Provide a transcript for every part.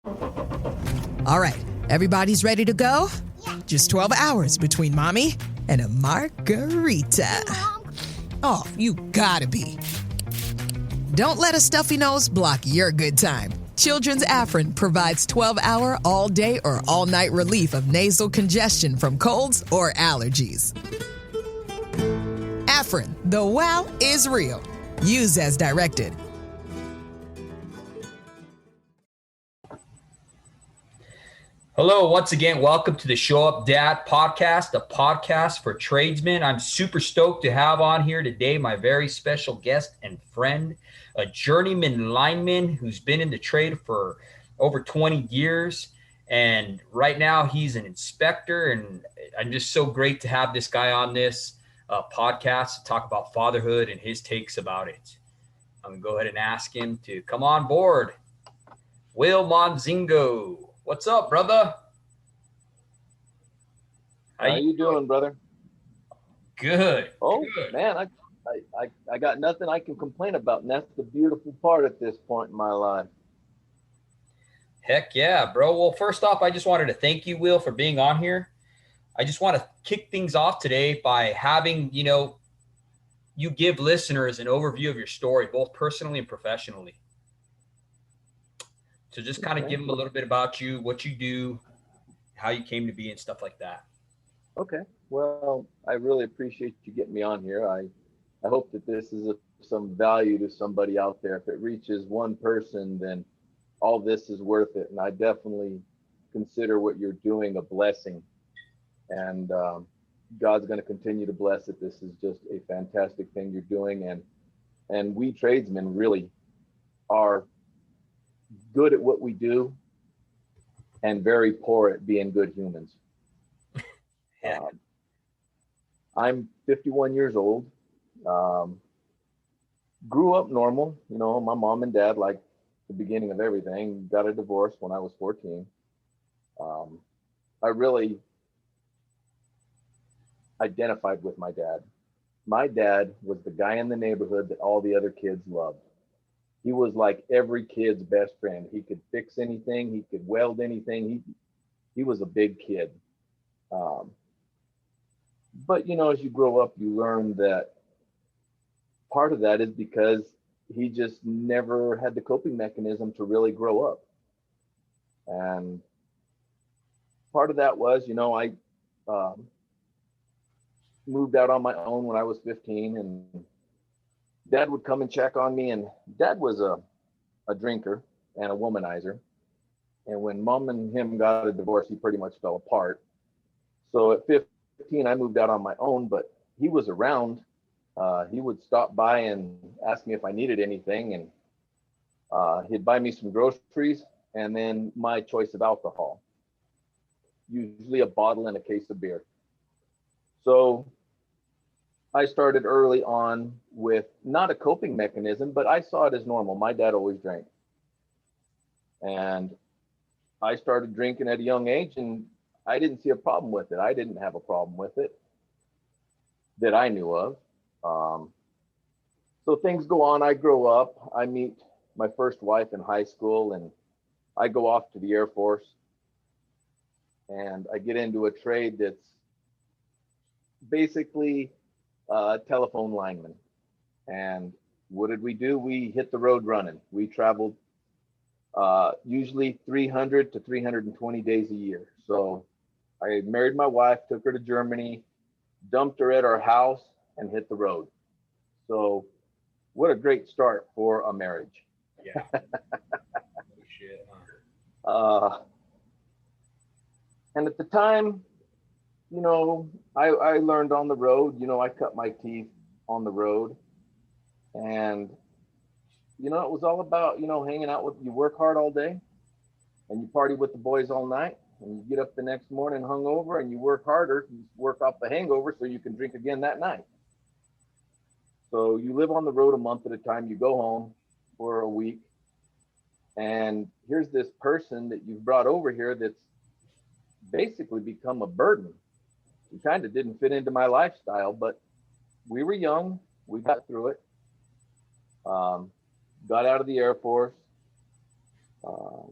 All right, everybody's ready to go? Just 12 hours between mommy and a margarita. Oh, you gotta be. Don't let a stuffy nose block your good time. Children's Afrin provides 12-hour all-day or all-night relief of nasal congestion from colds or allergies. Afrin, the wow is real. Use as directed. Hello, once again, welcome to the Show Up Dad podcast, a podcast for tradesmen. I'm super stoked to have on here today my very special guest and friend, a journeyman lineman who's been in the trade for over 20 years. And right now he's an inspector, and I'm just so great to have this guy on this podcast to talk about fatherhood and his takes about it. I'm going to go ahead and ask him to come on board. Will Monzingo. What's up, brother? How you doing, brother? Good. Oh, good. Man, I got nothing I can complain about, and that's the beautiful part at this point in my life. Heck yeah, bro. Well, first off, I just wanted to thank you, Will, for being on here. I just want to kick things off today by having, you give listeners an overview of your story, both personally and professionally. So just kind of give them a little bit about you, what you do, how you came to be, and stuff like that. Okay. Well, I really appreciate you getting me on here. I hope that this is of some value to somebody out there. If it reaches one person, then all this is worth it. And I definitely consider what you're doing a blessing. And God's going to continue to bless it. This is just a fantastic thing you're doing. And we tradesmen really are good at what we do and very poor at being good humans. I'm 51 years old. Grew up normal. My mom and dad, like the beginning of everything, got a divorce when I was 14. I really identified with my dad. My dad was the guy in the neighborhood that all the other kids loved. He was like every kid's best friend. He could fix anything. He could weld anything. He was a big kid. But, as you grow up, you learn that part of that is because he just never had the coping mechanism to really grow up. And part of that was, I moved out on my own when I was 15, and Dad would come and check on me, and Dad was a drinker and a womanizer. And when Mom and him got a divorce, he pretty much fell apart. So at 15, I moved out on my own, but he was around. He would stop by and ask me if I needed anything, and he'd buy me some groceries and then my choice of alcohol, usually a bottle and a case of beer. So I started early on with not a coping mechanism, but I saw it as normal. My dad always drank. And I started drinking at a young age, and I didn't see a problem with it. I didn't have a problem with it that I knew of. So things go on. I grow up. I meet my first wife in high school, and I go off to the Air Force. And I get into a trade that's basically telephone lineman. And what did we do? We hit the road running. We traveled usually 300 to 320 days a year. So I married my wife, took her to Germany, dumped her at our house, and hit the road. So what a great start for a marriage. Yeah. Shit, and at the time, I learned on the road. I cut my teeth on the road. And, it was all about, hanging out you work hard all day and you party with the boys all night, and you get up the next morning hungover and you work harder, you work off the hangover so you can drink again that night. So you live on the road a month at a time, you go home for a week, and here's this person that you've brought over here that's basically become a burden. He kind of didn't fit into my lifestyle, but we were young, we got through it. Got out of the Air Force,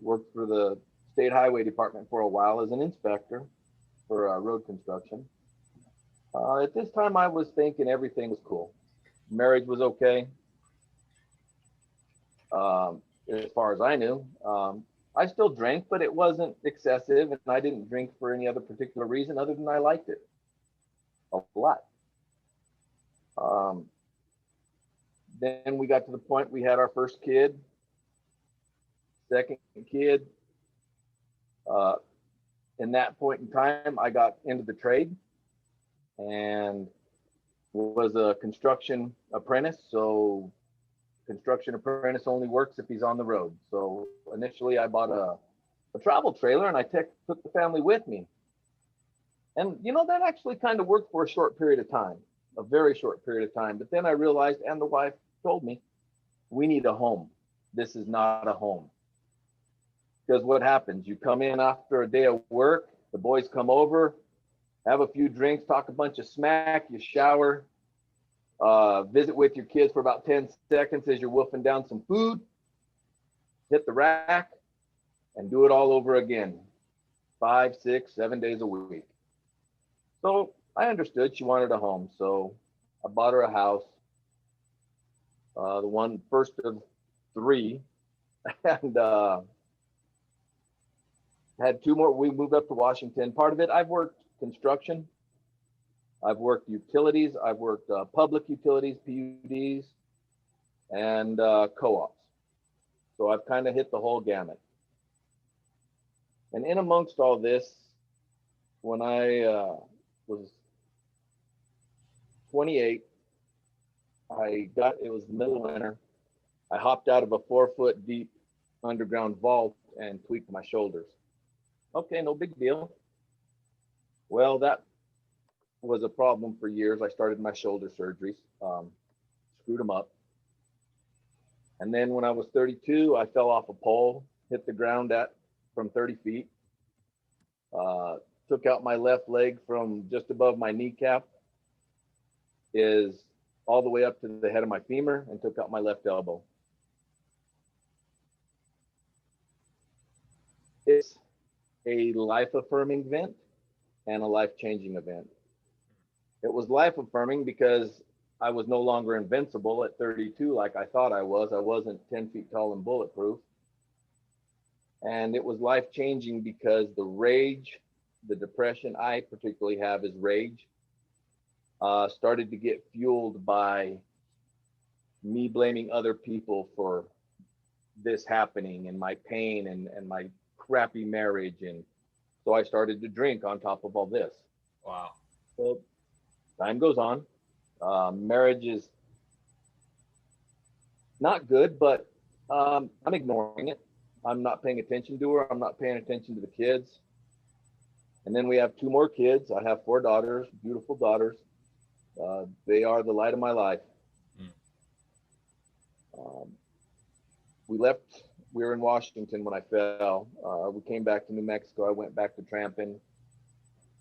Worked for the state highway department for a while as an inspector for road construction. At this time, I was thinking everything was cool. Marriage was okay. As far as I knew, I still drank, but it wasn't excessive, and I didn't drink for any other particular reason other than I liked it a lot. Then we got to the point we had our first kid, second kid. In that point in time, I got into the trade and was a construction apprentice. So construction apprentice only works if he's on the road. So initially I bought a travel trailer and I took the family with me. And that actually kind of worked for a short period of time, a very short period of time. But then I realized, and the wife told me, we need a home. This is not a home. Because what happens? You come in after a day of work, the boys come over, have a few drinks, talk a bunch of smack, you shower, visit with your kids for about 10 seconds as you're wolfing down some food, hit the rack, and do it all over again, 5, 6, 7 days a week. So I understood she wanted a home, so I bought her a house, the first of 3, and had 2 more. We moved up to Washington. Part of it, I've worked construction, I've worked utilities, I've worked public utilities, PUDs, and co-ops. So I've kind of hit the whole gamut. And in amongst all this, when I was 28, it was the middle of winter. I hopped out of a 4-foot deep underground vault and tweaked my shoulders. Okay, no big deal. Well, that was a problem for years. I started my shoulder surgeries, screwed them up. And then when I was 32, I fell off a pole, hit the ground from 30 feet, took out my left leg from just above my kneecap, is all the way up to the head of my femur, and took out my left elbow. It's a life-affirming event and a life-changing event. It was life-affirming because I was no longer invincible at 32 like I thought I was. I wasn't 10 feet tall and bulletproof. And it was life-changing because the rage, the depression I particularly have is rage, started to get fueled by me blaming other people for this happening and my pain and my crappy marriage. And so I started to drink on top of all this. Wow. So time goes on. Marriage is not good, but I'm ignoring it. I'm not paying attention to her. I'm not paying attention to the kids. And then we have 2 more kids. I have 4 daughters, beautiful daughters. They are the light of my life. We were in Washington when I fell. We came back to New Mexico. I went back to tramping.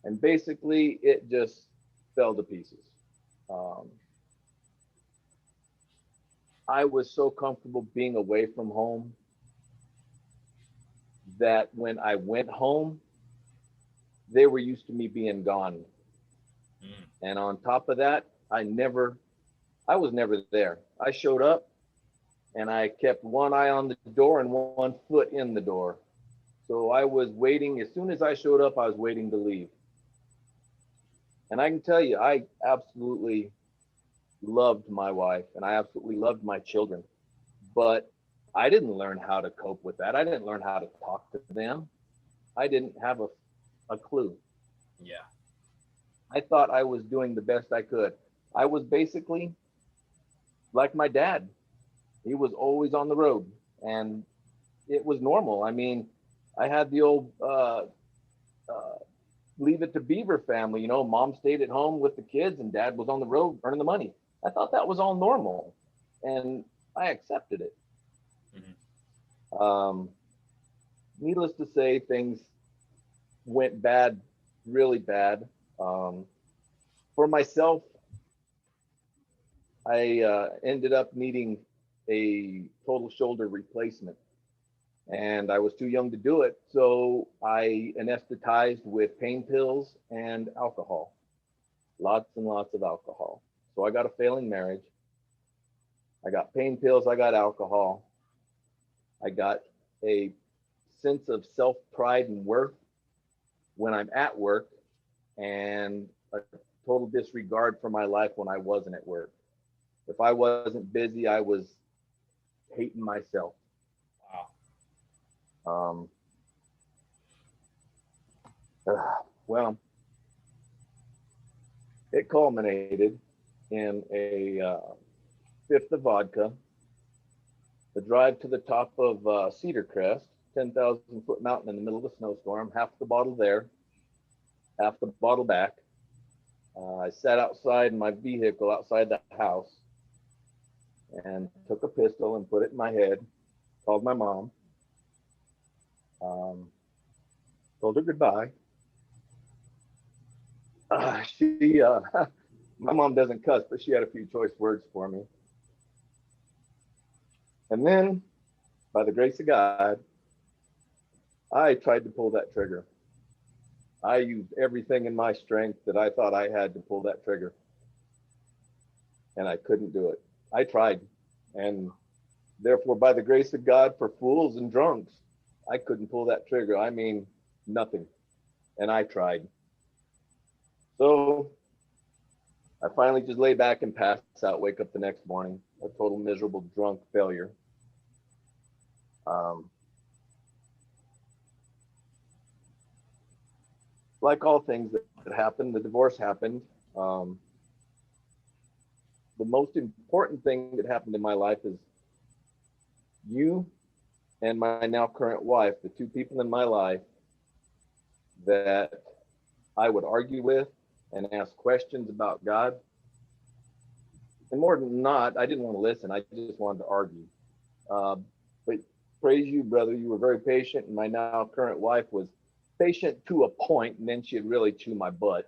And basically, it just fell to pieces. I was so comfortable being away from home that when I went home, they were used to me being gone. And on top of that, I was never there. I showed up and I kept one eye on the door and one foot in the door. So I was waiting. As soon as I showed up, I was waiting to leave. And I can tell you, I absolutely loved my wife and I absolutely loved my children, but I didn't learn how to cope with that. I didn't learn how to talk to them. I didn't have a clue. Yeah. I thought I was doing the best I could. I was basically like my dad. He was always on the road and it was normal. I mean, I had the old Leave It to Beaver family, mom stayed at home with the kids and dad was on the road earning the money. I thought that was all normal and I accepted it. Mm-hmm. Needless to say, things went bad, really bad. For myself, I ended up needing a total shoulder replacement. and I was too young to do it. So I anesthetized with pain pills and alcohol, lots and lots of alcohol. So I got a failing marriage. I got pain pills. I got alcohol. I got a sense of self-pride and worth when I'm at work, and a total disregard for my life when I wasn't at work. If I wasn't busy, I was hating myself. Wow. Well, it culminated in a fifth of vodka, the drive to the top of Cedar Crest, 10,000-foot mountain in the middle of a snowstorm, half the bottle there, half the bottle back. I sat outside in my vehicle outside the house and took a pistol and put it in my head, called my mom, told her goodbye. My mom doesn't cuss, but she had a few choice words for me. And then, by the grace of God, I tried to pull that trigger. I used everything in my strength that I thought I had to pull that trigger. And I couldn't do it. I tried. And therefore, by the grace of God, for fools and drunks, I couldn't pull that trigger. I mean, nothing. And I tried. So I finally just lay back and pass out, wake up the next morning, a total miserable drunk failure. Like all things that happened, the divorce happened. The most important thing that happened in my life is you and my now current wife, the two people in my life that I would argue with and ask questions about God. And more than not, I didn't want to listen. I just wanted to argue. But praise you, brother. You were very patient. And my now current wife was patient to a point, and then she'd really chew my butt.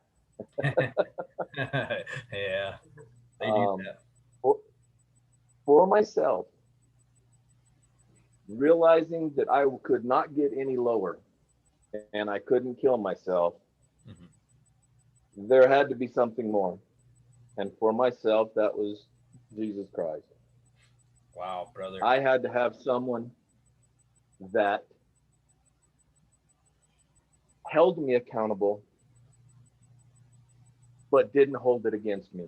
Yeah, they do that. For myself, realizing that I could not get any lower and I couldn't kill myself, there had to be something more. And for myself, that was Jesus Christ. Wow, brother. I had to have someone that held me accountable, but didn't hold it against me.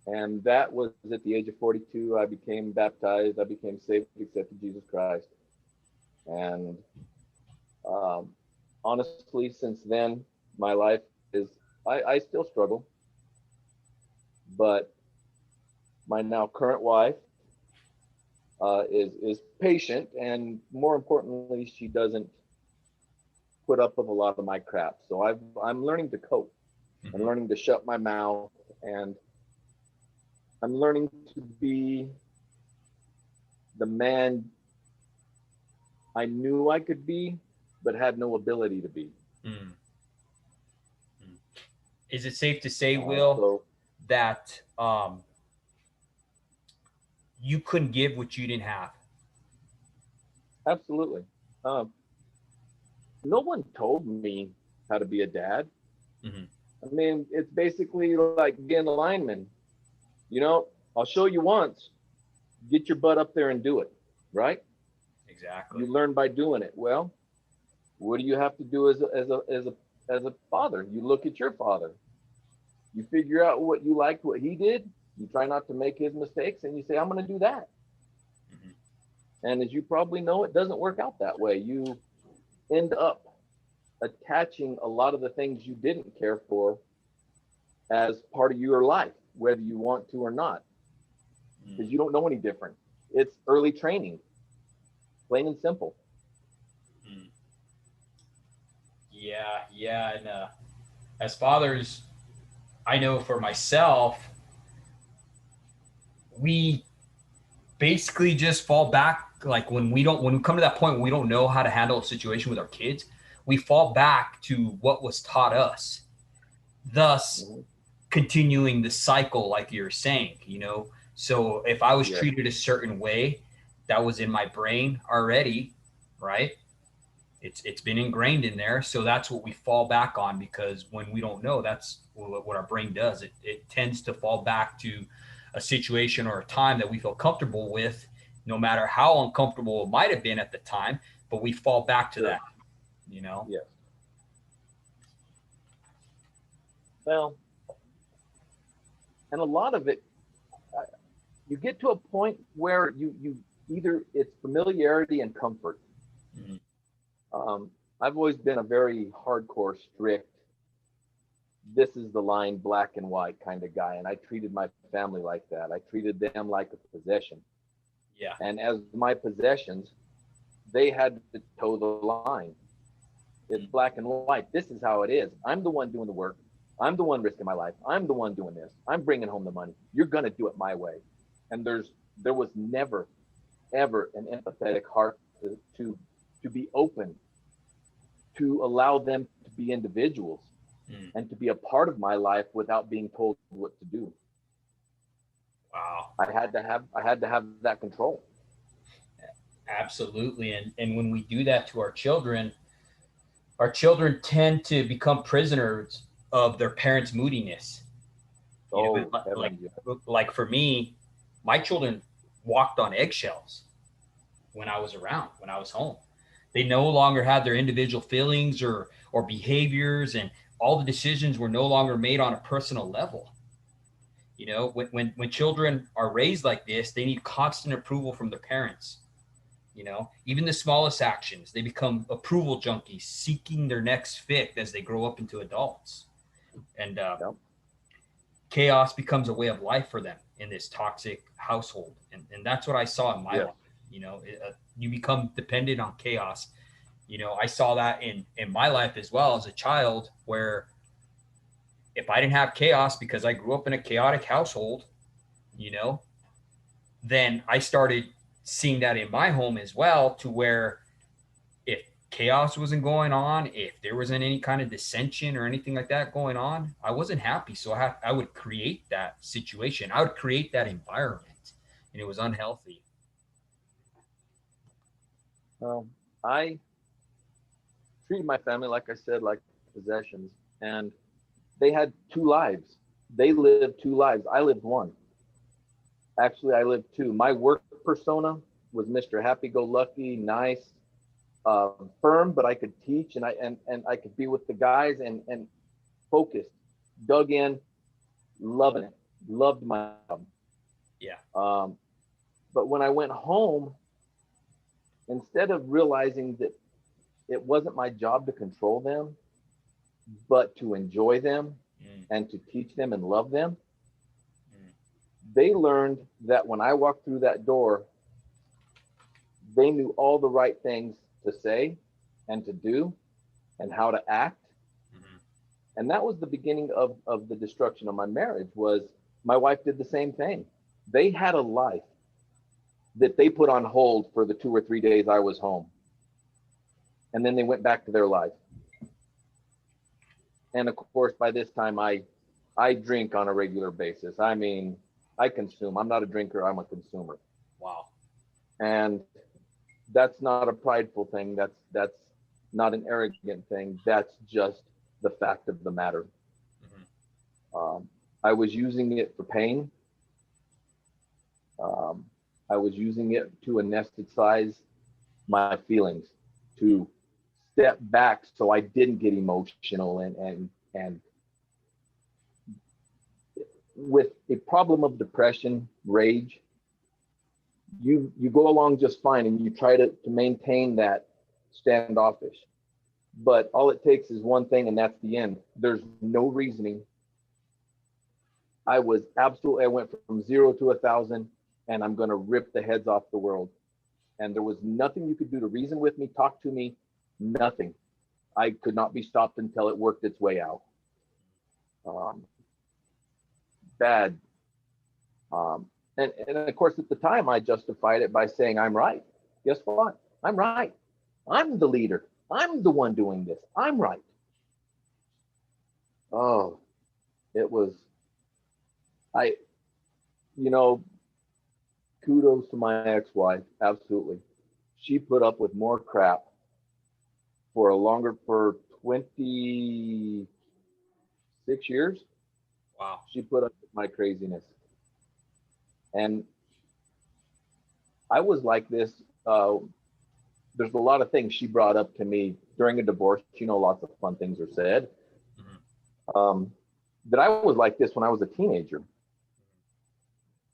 And that was at the age of 42. I became baptized. I became saved, accepted Jesus Christ. And honestly, since then, my life is, I still struggle. But my now current wife is patient, and more importantly, she doesn't put up with a lot of my crap. So I'm learning to cope. I'm learning to shut my mouth, and I'm learning to be the man I knew I could be, but had no ability to be. Is it safe to say, Will, that you couldn't give what you didn't have? Absolutely. No one told me how to be a dad. I mean, it's basically like being a lineman. You know, I'll show you once, get your butt up there and do it, right? Exactly. You learn by doing it. Well, what do you have to do as a father? You look at your father. You figure out what you liked, what he did. You try not to make his mistakes, and you say, I'm going to do that. And as you probably know, it doesn't work out that way. You end up attaching a lot of the things you didn't care for as part of your life, whether you want to or not, because you don't know any different. It's early training, plain and simple. Yeah. And as fathers, I know for myself, we basically just fall back. Like when we come to that point where we don't know how to handle a situation with our kids, we fall back to what was taught us, thus continuing the cycle, like you're saying, you know. So if I was treated a certain way, that was in my brain already, right? It's been ingrained in there. So that's what we fall back on, because when we don't know, that's what our brain does. It tends to fall back to a situation or a time that we feel comfortable with, no matter how uncomfortable it might have been at the time, but we fall back to Sure. that, you know? Yes. Well, and a lot of it, you get to a point where you either it's familiarity and comfort. Mhm. I've always been a very hardcore, strict, this is the line, black and white kind of guy. And I treated my family like that. I treated them like a possession. Yeah. And as my possessions, they had to toe the line. It's black and white. This is how it is. I'm the one doing the work. I'm the one risking my life. I'm the one doing this. I'm bringing home the money. You're going to do it my way. And there was never, ever an empathetic heart to be open, to allow them to be individuals and to be a part of my life without being told what to do. Wow. I had to have that control. Absolutely. And when we do that to our children tend to become prisoners of their parents' moodiness. You know, like for me, my children walked on eggshells when I was home. They no longer had their individual feelings or behaviors, and all the decisions were no longer made on a personal level. You know, when children are raised like this, they need constant approval from their parents. You know, even the smallest actions, they become approval junkies, seeking their next fix as they grow up into adults. And chaos becomes a way of life for them in this toxic household. And that's what I saw in my life. You know, you become dependent on chaos. You know, I saw that in my life as well as a child, where if I didn't have chaos because I grew up in a chaotic household, you know, then I started seeing that in my home as well, to where if chaos wasn't going on, if there wasn't any kind of dissension or anything like that going on, I wasn't happy. So I would create that situation. I would create that environment, and it was unhealthy. I treated my family, like I said, like possessions, and they had two lives. They lived two lives. I lived one. Actually, I lived two. My work persona was Mr. Happy-go-lucky, nice, firm, but I could teach, and I could be with the guys and focused, dug in, loving it, loved my job. Yeah. But when I went home, instead of realizing that it wasn't my job to control them, but to enjoy them and to teach them and love them, they learned that when I walked through that door, they knew all the right things to say and to do and how to act. And that was the beginning of the destruction of my marriage. Was my wife did the same thing. They had a life that they put on hold for the 2 or 3 days I was home. And then they went back to their life. And of course, by this time, I drink on a regular basis. I mean, I consume. I'm not a drinker. I'm a consumer. Wow. And that's not a prideful thing. That's not an arrogant thing. That's just the fact of the matter. I was using it for pain. I was using it to anesthetize my feelings, to step back so I didn't get emotional and with a problem of depression, rage, you go along just fine and you try to maintain that standoffish. But all it takes is one thing, and that's the end. There's no reasoning. I went from 0 to 1,000, and I'm going to rip the heads off the world. And there was nothing you could do to reason with me, talk to me, nothing. I could not be stopped until it worked its way out. Bad. And of course, at the time, I justified it by saying, I'm right. Guess what? I'm right. I'm the leader. I'm the one doing this. I'm right. Oh, it was, you know, kudos to my ex-wife. Absolutely. She put up with more crap for 26 years. Wow. She put up with my craziness. And I was like this. There's a lot of things she brought up to me during a divorce. Lots of fun things are said. That I was like this when I was a teenager.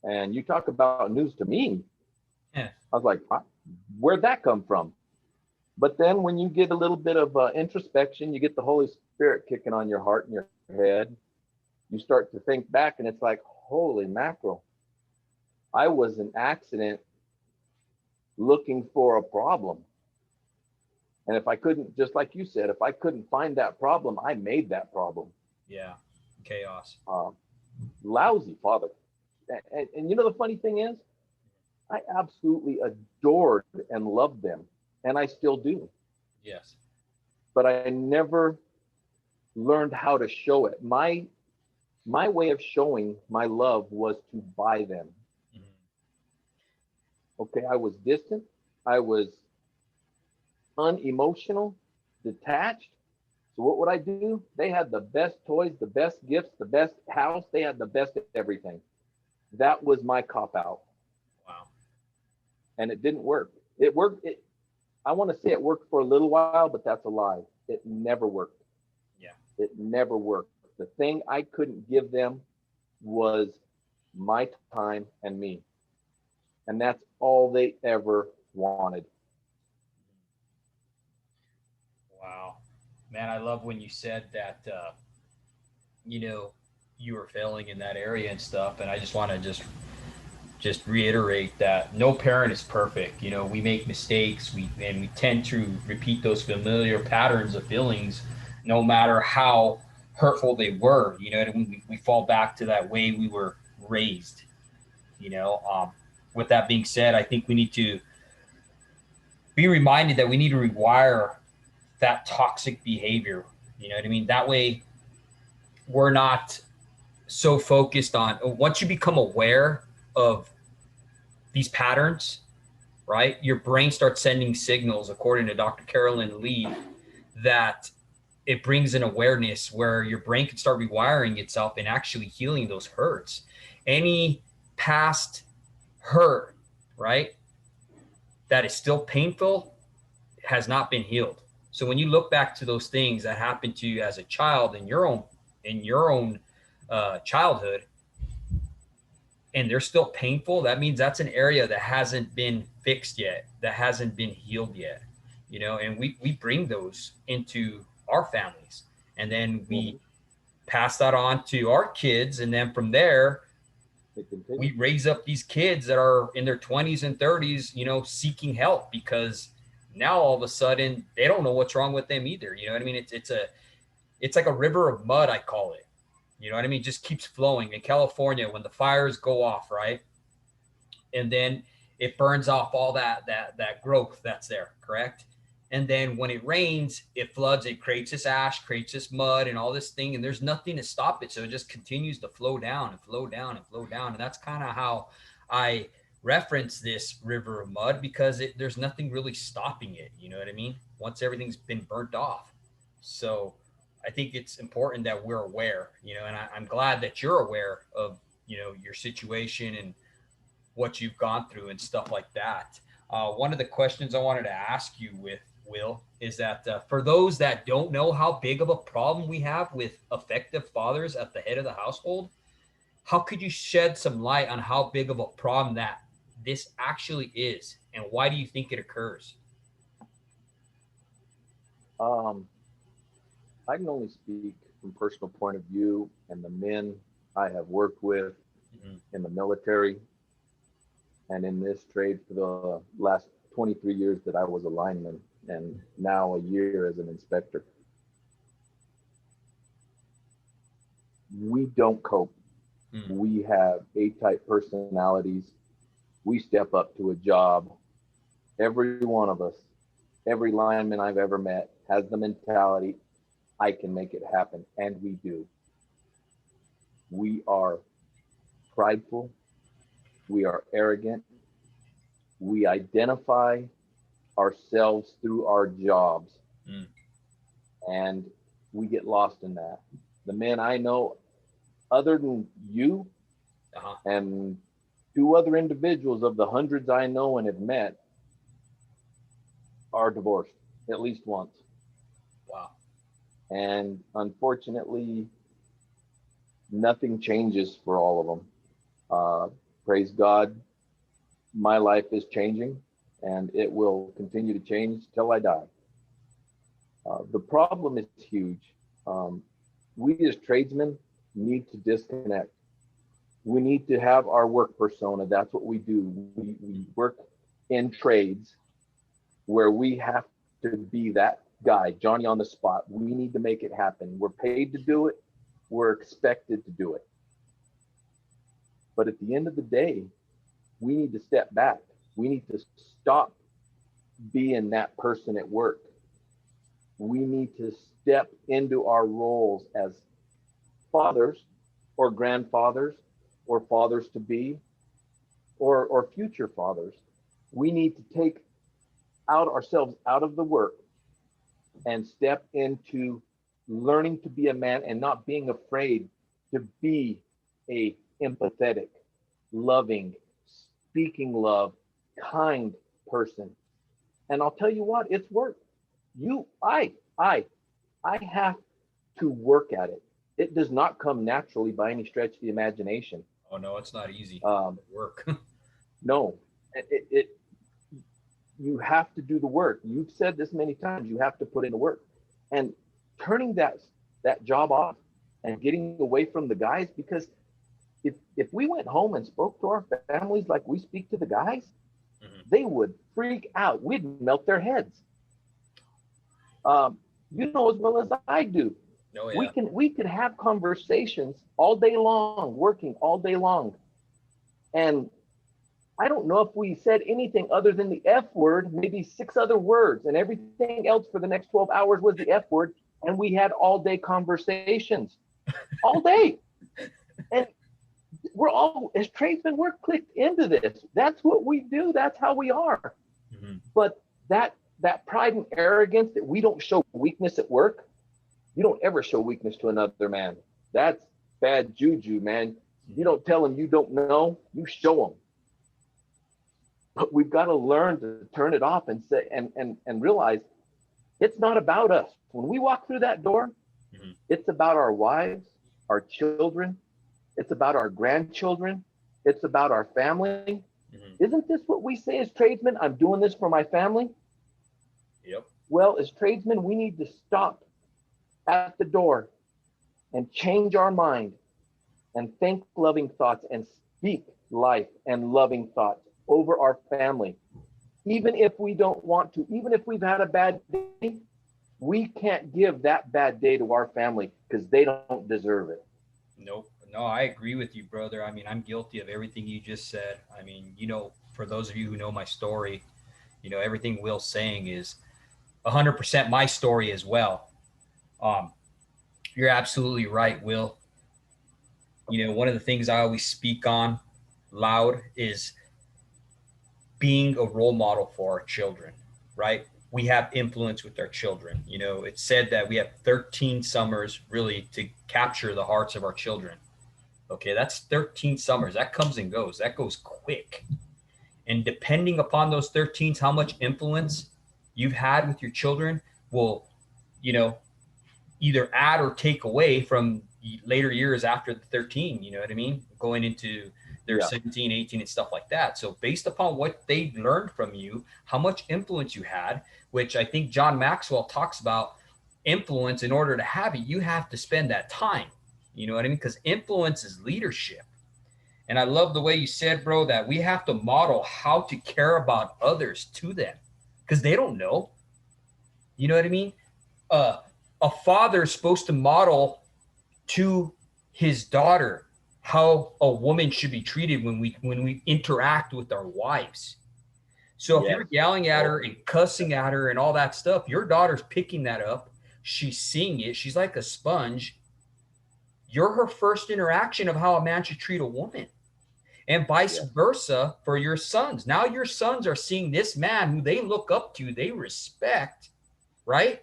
And you talk about news to me. Yeah. I was like, where'd that come from? But then when you get a little bit of introspection, you get the Holy Spirit kicking on your heart and your head, you start to think back, and it's like, holy mackerel. I was an accident looking for a problem. And if I couldn't, just like you said, if I couldn't find that problem, I made that problem. Yeah. Chaos. Lousy father. And the funny thing is, I absolutely adored and loved them. And I still do. Yes. But I never learned how to show it. My way of showing my love was to buy them. Okay, I was distant. I was unemotional, detached. So what would I do? They had the best toys, the best gifts, the best house. They had the best everything. That was my cop out. Wow. And it didn't work. It worked. I want to say it worked for a little while, but that's a lie. It never worked. Yeah. It never worked. The thing I couldn't give them was my time and me. And that's all they ever wanted. Wow. Man, I love when you said that, you were failing in that area and stuff. And I just want to just reiterate that no parent is perfect. We make mistakes. We tend to repeat those familiar patterns of feelings, no matter how hurtful they were. And we fall back to that way we were raised. With that being said, I think we need to be reminded that we need to rewire that toxic behavior. You know what I mean? That way, we're not so focused on, once you become aware of these patterns, right? Your brain starts sending signals, according to Dr. Carolyn Lee, that it brings an awareness where your brain can start rewiring itself and actually healing those hurts. Any past hurt, right, that is still painful has not been healed. So when you look back to those things that happened to you as a child in your own childhood, and they're still painful, that means that's an area that hasn't been fixed yet, that hasn't been healed yet. And we bring those into our families, and then we pass that on to our kids, and then from there we raise up these kids that are in their 20s and 30s, seeking help, because now all of a sudden they don't know what's wrong with them either. You know what I mean? It's like a river of mud, I call it. You know what I mean? It just keeps flowing. In California, when the fires go off, right? And then it burns off all that growth that's there, correct? And then when it rains, it floods, it creates this ash, creates this mud and all this thing, and there's nothing to stop it. So it just continues to flow down and flow down and flow down. And that's kind of how I reference this river of mud, because there's nothing really stopping it. You know what I mean? Once everything's been burnt off. So I think it's important that we're aware, and I'm glad that you're aware of, your situation and what you've gone through and stuff like that. One of the questions I wanted to ask you with Will is that for those that don't know how big of a problem we have with effective fathers at the head of the household, how could you shed some light on how big of a problem that this actually is, and why do you think it occurs? I can only speak from personal point of view and the men I have worked with in the military and in this trade for the last 23 years that I was a lineman, and now a year as an inspector. We don't cope. We have A-type personalities. We step up to a job. Every one of us, every lineman I've ever met has the mentality, I can make it happen, and we do. We are prideful. We are arrogant. We identify ourselves through our jobs, and we get lost in that. The men I know, other than you and 2 other individuals of the hundreds I know and have met, are divorced at least once. Wow. And unfortunately, nothing changes for all of them. Praise God, my life is changing, and it will continue to change till I die. The problem is huge. We as tradesmen need to disconnect. We need to have our work persona. That's what we do. We work in trades where we have to be that guy, Johnny on the spot. We need to make it happen. We're paid to do it. We're expected to do it. But at the end of the day, we need to step back. We need to stop being that person at work. We need to step into our roles as fathers or grandfathers or fathers to be or future fathers. We need to take ourselves out of the work and step into learning to be a man and not being afraid to be a empathetic, loving, speaking love, kind person. And I'll tell you what, it's work. I have to work at it. It does not come naturally by any stretch of the imagination. Oh no, it's not easy. Work. No, you have to do the work. You've said this many times, you have to put in the work. And turning that job off and getting away from the guys, because if we went home and spoke to our families like we speak to the guys, they would freak out. We'd melt their heads. You know as well as I do. Oh, yeah. We could have conversations all day long, working all day long. And I don't know if we said anything other than the F word, maybe 6 other words, and everything else for the next 12 hours was the F word. And we had all day conversations, all day. And we're all, as tradesmen, we're clicked into this. That's what we do. That's how we are. But that pride and arrogance that we don't show weakness at work, you don't ever show weakness to another man. That's bad juju, man. You don't tell them you don't know, you show them. But we've got to learn to turn it off and say and realize it's not about us. When we walk through that door, it's about our wives, our children, it's about our grandchildren, it's about our family. Isn't this what we say as tradesmen? I'm doing this for my family. Yep. Well, as tradesmen, we need to stop at the door and change our mind and think loving thoughts and speak life and loving thoughts over our family. Even if we don't want to, even if we've had a bad day, we can't give that bad day to our family because they don't deserve it. Nope. No, I agree with you, brother. I mean, I'm guilty of everything you just said. I mean, for those of you who know my story, everything Will's saying is 100% my story as well. You're absolutely right, Will. One of the things I always speak on loud is being a role model for our children, right? We have influence with our children. It's said that we have 13 summers really to capture the hearts of our children. Okay, that's 13 summers. That comes and goes. That goes quick. And depending upon those 13s, how much influence you've had with your children will, either add or take away from later years after the 13, you know what I mean? Going into their 17, 18 and stuff like that. So based upon what they learned from you, how much influence you had, which I think John Maxwell talks about influence. In order to have it, you have to spend that time. You know what I mean? Because influence is leadership. And I love the way you said, bro, that we have to model how to care about others to them because they don't know. You know what I mean? A father is supposed to model to his daughter how a woman should be treated when we interact with our wives. So if you're yelling at her and cussing at her and all that stuff, your daughter's picking that up. She's seeing it. She's like a sponge. You're her first interaction of how a man should treat a woman. and vice versa for your sons. Now your sons are seeing this man who they look up to, they respect, right?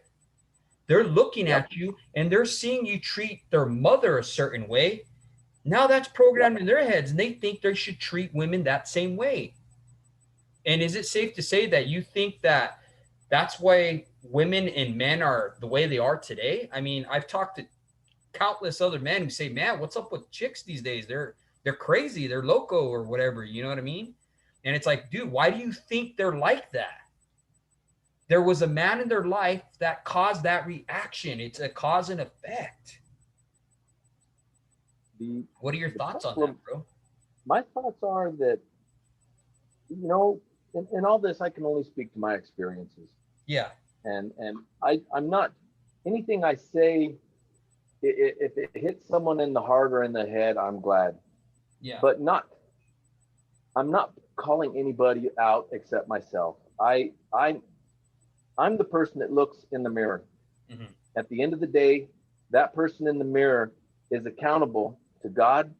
They're looking at you and they're seeing you treat their mother a certain way. Now that's programmed in their heads and they think they should treat women that same way. And is it safe to say that you think that that's why women and men are the way they are today? I mean, I've talked to countless other men who say, man, what's up with chicks these days? They're crazy, they're loco or whatever, you know what I mean? And it's like, dude, why do you think they're like that? There was a man in their life that caused that reaction. It's a cause and effect. What are your thoughts on that, bro? My thoughts are that, you know, in all this, I can only speak to my experiences. Yeah. And I'm not, anything I say, if it hits someone in the heart or in the head, I'm glad. Yeah. But I'm not calling anybody out except myself. I'm the person that looks in the mirror. Mm-hmm. At the end of the day, that person in the mirror is accountable to God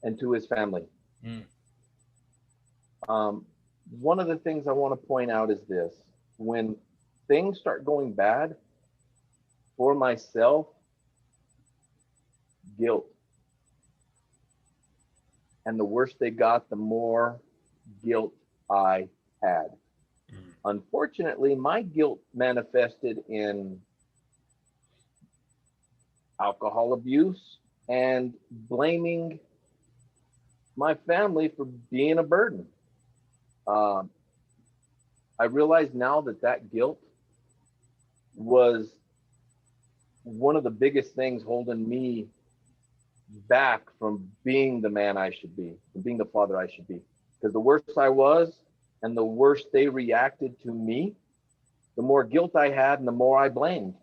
and to his family. Mm. One of the things I want to point out is this: when things start going bad for myself, guilt. And the worse they got, the more guilt I had. Mm. Unfortunately, my guilt manifested in alcohol abuse and blaming my family for being a burden. I realize now that guilt was one of the biggest things holding me back from being the man I should be, from being the father I should be. Because the worse I was and the worse they reacted to me, the more guilt I had and the more I blamed.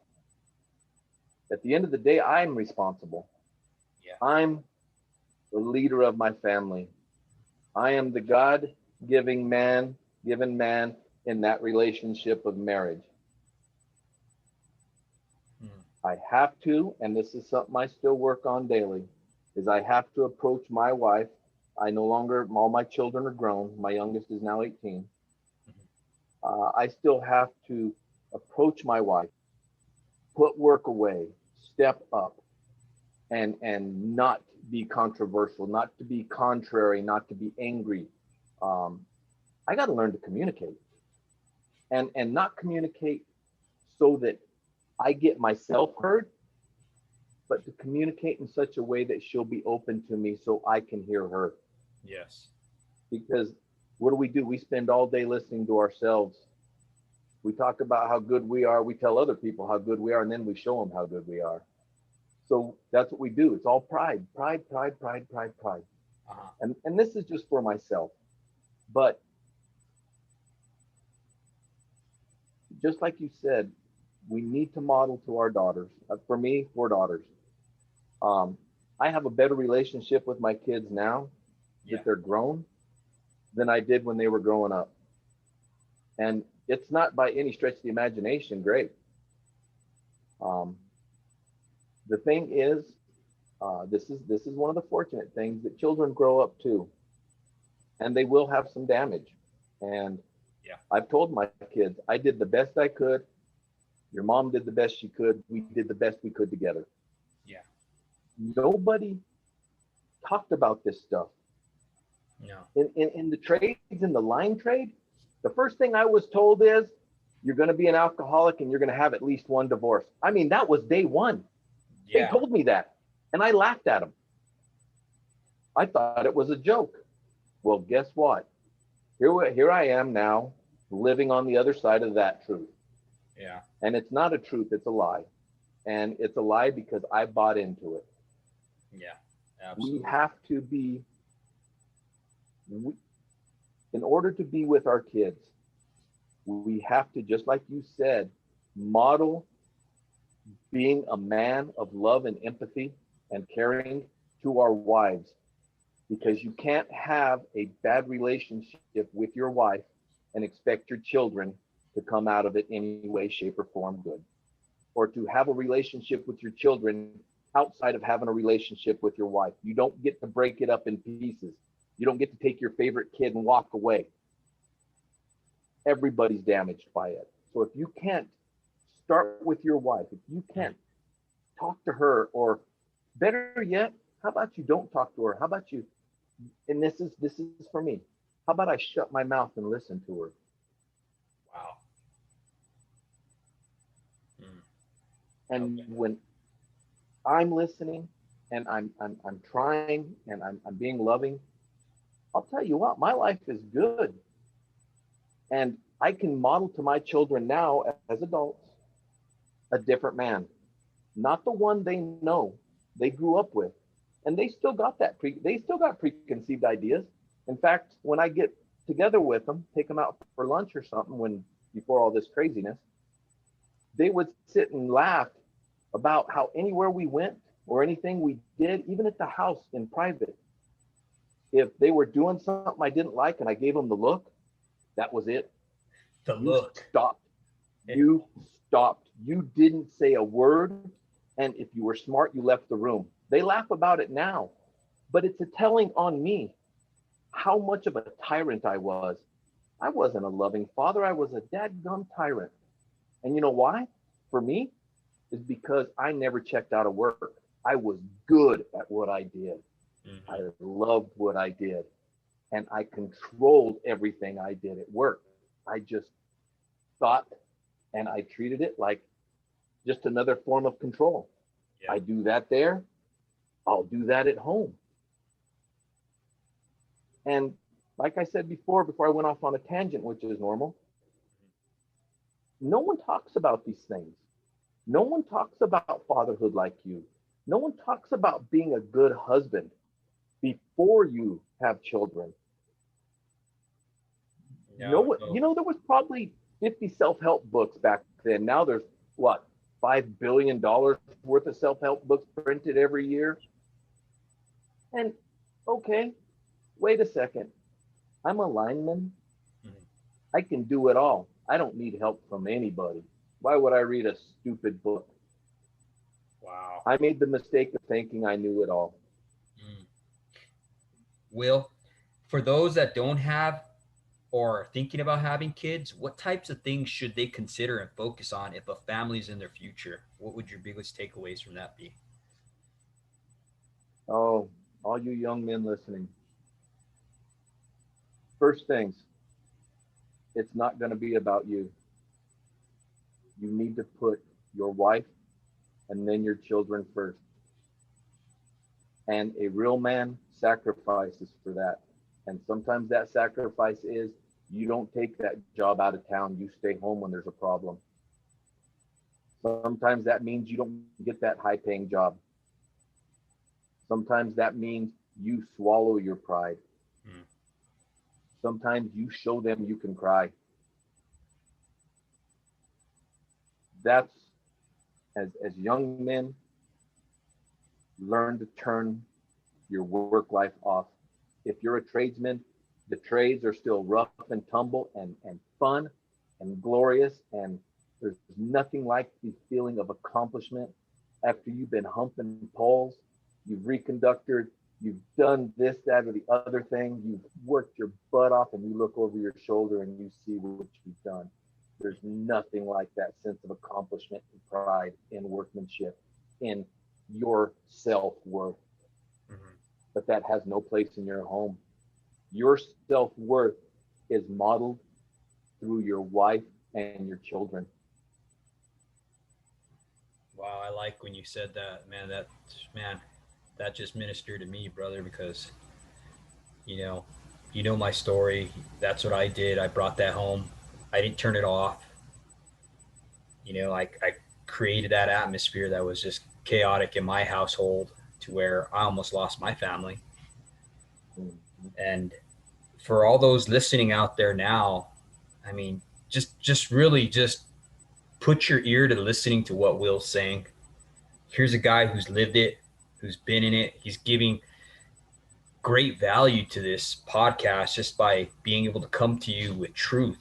At the end of the day, I'm responsible. Yeah. I'm the leader of my family. I am the God-given man in that relationship of marriage. I have to, and this is something I still work on daily, is I have to approach my wife. All my children are grown. My youngest is now 18. I still have to approach my wife, put work away, step up, and not be controversial, not to be contrary, not to be angry. I got to learn to communicate, and not communicate so that I get myself heard, but to communicate in such a way that she'll be open to me so I can hear her. Yes. Because what do? We spend all day listening to ourselves. We talk about how good we are. We tell other people how good we are, and then we show them how good we are. So that's what we do. It's all pride. Uh-huh. And this is just for myself. But just like you said, we need to model to our daughters. For me, 4 daughters. I have a better relationship with my kids now that they're grown than I did when they were growing up. And it's not by any stretch of the imagination great. The thing is, this is one of the fortunate things that children grow up too, and they will have some damage. And I've told my kids, I did the best I could. Your mom did the best she could. We did the best we could together. Yeah. Nobody talked about this stuff. No. In the trades, in the line trade, the first thing I was told is, you're going to be an alcoholic and you're going to have at least one divorce. I mean, that was day one. Yeah. They told me that, and I laughed at them. I thought it was a joke. Well, guess what? Here I am now, living on the other side of that truth. Yeah. And it's not a truth, it's a lie. And it's a lie because I bought into it. Yeah, absolutely. We have to be, in order to be with our kids, we have to, just like you said, model being a man of love and empathy and caring to our wives. Because you can't have a bad relationship with your wife and expect your children to come out of it any way, shape, or form good. Or to have a relationship with your children outside of having a relationship with your wife. You don't get to break it up in pieces. You don't get to take your favorite kid and walk away. Everybody's damaged by it. So if you can't start with your wife, if you can't talk to her, or better yet, how about you don't talk to her? How about you, and this is for me, how about I shut my mouth and listen to her? Wow. And Okay. when I'm listening and I'm trying and I'm being loving, I'll tell you what, my life is good. And I can model to my children now as adults a different man, not the one they know they grew up with. And they still got they still got preconceived ideas. In fact, when I get together with them, take them out for lunch or something, before all this craziness, they would sit and laugh about how anywhere we went or anything we did, even at the house in private, if they were doing something I didn't like and I gave them the look, that was it. The You look. stopped. You stopped. You didn't say a word. And if you were smart, you left the room. They laugh about it now, but it's a telling on me how much of a tyrant I was. I wasn't a loving father. I was a dadgum tyrant. And you know why? For me, is because I never checked out of work. I was good at what I did. Mm-hmm. I loved what I did. And I controlled everything I did at work. I just thought, and I treated it like just another form of control. Yeah. I do that there, I'll do that at home. And like I said before I went off on a tangent, which is normal, no one talks about these things. No one talks about fatherhood like you. No one talks about being a good husband before you have children. No. You know, there was probably 50 self-help books back then. Now there's what, $5 billion worth of self-help books printed every year. And okay, wait a second. I'm a lineman. Mm-hmm. I can do it all. I don't need help from anybody. Why would I read a stupid book? Wow. I made the mistake of thinking I knew it all. Will, for those that don't have or are thinking about having kids, what types of things should they consider and focus on if a family's in their future? What would your biggest takeaways from that be? Oh, all you young men listening. First things, it's not going to be about you. You need to put your wife and then your children first. And a real man sacrifices for that. And sometimes that sacrifice is you don't take that job out of town, you stay home when there's a problem. Sometimes that means you don't get that high paying job. Sometimes that means you swallow your pride. Sometimes you show them you can cry. That's, as young men, learn to turn your work life off. If you're a tradesman, the trades are still rough and tumble and fun and glorious, and there's nothing like the feeling of accomplishment after you've been humping poles, you've reconductored, you've done this, that, or the other thing, you've worked your butt off, and you look over your shoulder and you see what you've done. There's nothing like that sense of accomplishment and pride in workmanship, in your self-worth. Mm-hmm. But that has no place in your home. Your self-worth is modeled through your wife and your children. Wow, I like when you said that, man. That just ministered to me, brother, because you know my story. That's what I did. I brought that home. I didn't turn it off. I created that atmosphere that was just chaotic in my household to where I almost lost my family. Mm-hmm. And for all those listening out there now, I mean, just really just put your ear to listening to what Will's saying. Here's a guy who's lived it, who's been in it. He's giving great value to this podcast just by being able to come to you with truth,